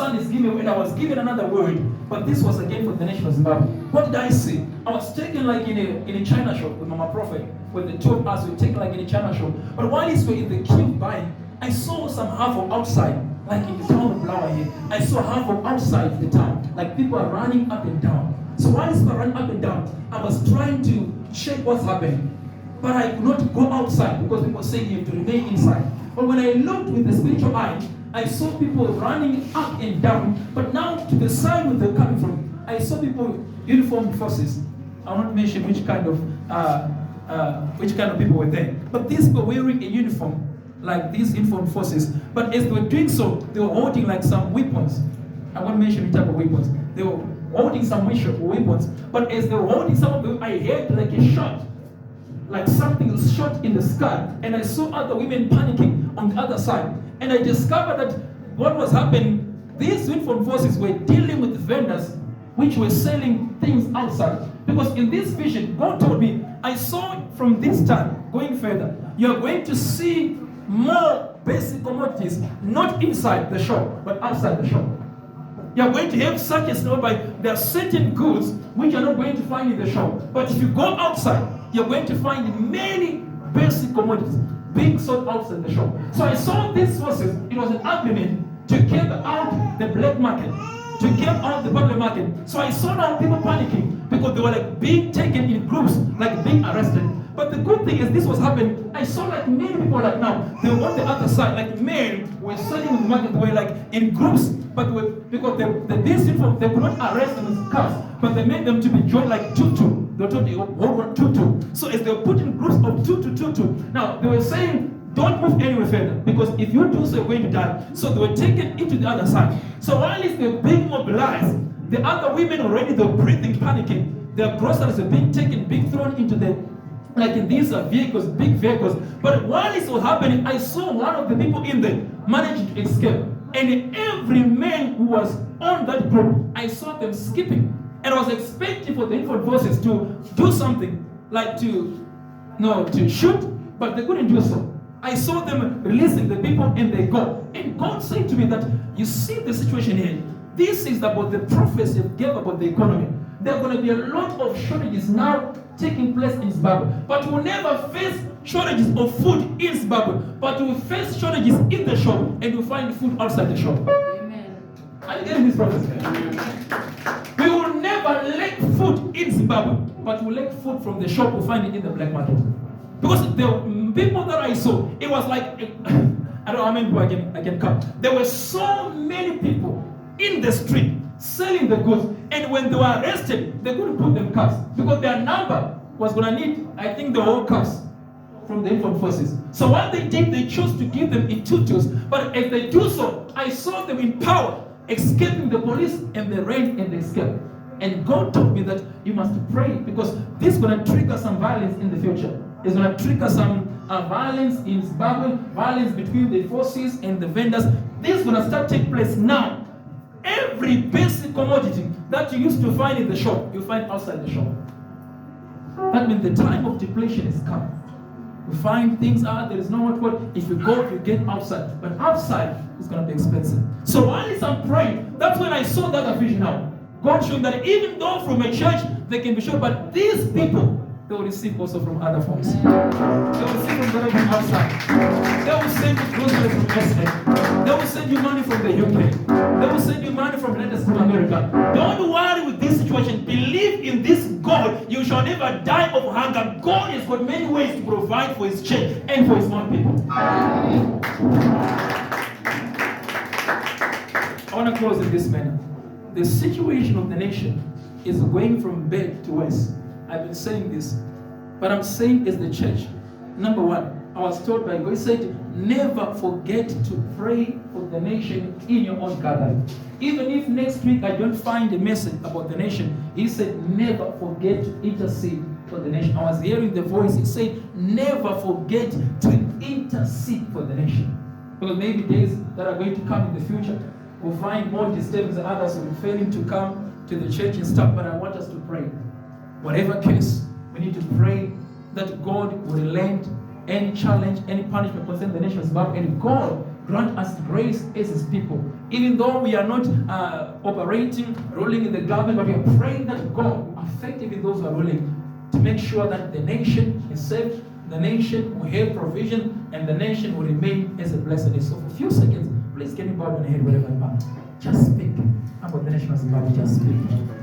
son is given, and I was given another word, but this was again for the nation of Zimbabwe. What did I see? I was taken like in a China shop with Mama Prophet, where the two of us were taken like in a China shop. But while we were in the queue buying, I saw some half of outside, like in the town of Blower here. I saw half of outside the town, like people are running up and down. So while people running up and down, I was trying to check what's happening. But I could not go outside because people saying you have to remain inside. But when I looked with the spiritual eye, I saw people running up and down. But now to the side where they're coming from, I saw people, uniformed forces. I won't mention which kind of people were there. But these people wearing a uniform, like these uniformed forces. But as they were doing so, they were holding like some weapons. I won't mention which type of weapons. They were holding some weapons. But as they were holding some of them, I heard like a shot. Like something was shot in the sky, and I saw other women panicking on the other side. And I discovered that what was happening, these uniformed forces were dealing with vendors which were selling things outside. Because in this vision, God told me, I saw from this time going further, you're going to see more basic commodities, not inside the shop, but outside the shop. You're going to have such a snow by there are certain goods which you're not going to find in the shop. But if you go outside, you're going to find many basic commodities being sold outside the shop. So I saw these forces, it was an agreement to keep out the black market, to keep out the public market. So I saw now people panicking because they were like being taken in groups, like being arrested. But the good thing is this was happening. I saw like many people like now, they were on the other side, like men were selling with the market, they were like in groups, but because these people, they could not arrest them with cars, but they made them to be joined like 2-2. They told you, hold on, 2-2. So as they were put in groups of 2-2. Now they were saying, don't move anywhere further, because if you do so, you're going to die. So they were taken into the other side. So while they were being mobilized, the other women already, they were breathing, panicking. Their groceries were being taken, being thrown into the, like in these vehicles, big vehicles. But while this was happening, I saw one of the people in there managing to escape. And every man who was on that group, I saw them skipping. And I was expecting for the informed forces to do something, like to shoot, but they couldn't do so. I saw them releasing the people and they go. And God said to me that, you see the situation here, this is about the prophecy it gave about the economy. There are going to be a lot of shortages now taking place in Zimbabwe. But we'll never face shortages of food in Zimbabwe, but we'll face shortages in the shop, and we'll find food outside the shop. Amen. Are you getting this prophecy? We will never lack food in Zimbabwe, but we'll lack food from the shop, we'll find it in the black market. Because the people that I saw, it was like, I don't know how many people I can count. There were so many people in the street selling the goods, and when they were arrested, they couldn't put them cuffs because their number was going to need, I think, the whole cuffs from the informed forces. So what they did, they chose to give them in tutus, but as they do so, I saw them in power, escaping the police, and they ran and they escaped. And God told me that you must pray, because this is going to trigger some violence in the future. It's going to trigger some violence in Zimbabwe, violence between the forces and the vendors. This is going to start taking place now. Every basic commodity that you used to find in the shop, you find outside the shop. That means the time of depletion is come. You find things out, there is no what. If you go, you get outside. But outside, it's going to be expensive. So while I'm praying, that's when I saw that vision now. God showed that even though from a church, they can be sure, but these people, they will receive also from other forms. They will receive from the outside. They will send you groceries from SA. They will send you money from the UK. They will send you money from letters from America. Don't worry with this situation. Believe in this God. You shall never die of hunger. God has got many ways to provide for his church and for his own people. I want to close in this manner. The situation of the nation is going from bad to worse. I've been saying this, but I'm saying as the church, number one, I was told by God, he said, never forget to pray for the nation in your own gathering. Even if next week I don't find a message about the nation, he said, never forget to intercede for the nation. I was hearing the voice, he said, never forget to intercede for the nation. Because maybe days that are going to come in the future, we'll find more disturbance and others will be failing to come to the church and stuff, but I want us to pray. Whatever case, we need to pray that God will relent any challenge, any punishment concerning the nation of Zimbabwe, and God grant us grace as his people Even though we are not operating, ruling in the government, but we are praying that God will affect even those who are ruling to make sure that the nation is safe, the nation will have provision, and the nation will remain as a blessed is. So for a few seconds, please can you bow your head wherever you are. Just speak about the nation of Zimbabwe. Just speak.